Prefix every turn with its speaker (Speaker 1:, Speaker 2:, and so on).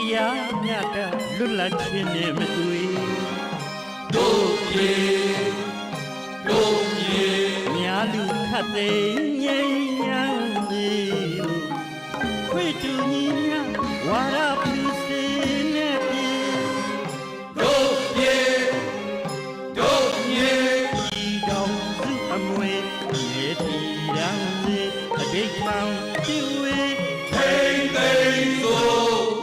Speaker 1: တရားမြတ်တာလွတ်လပ်ခြင်းနဲ့မတွေ့
Speaker 2: တို့ပြေ
Speaker 1: များလူခတ်သိမ်းငြိမ်းရန်နေလို့ခွေတူညီများဝါရပြုစေနဲ့ပြေ
Speaker 2: တို့ပြေ
Speaker 1: ဒီတော်စုအမွေမြေတီရန်စေအတိတ်မှန်ပြည့်ဝ
Speaker 2: ထိန်သိမ်းစို့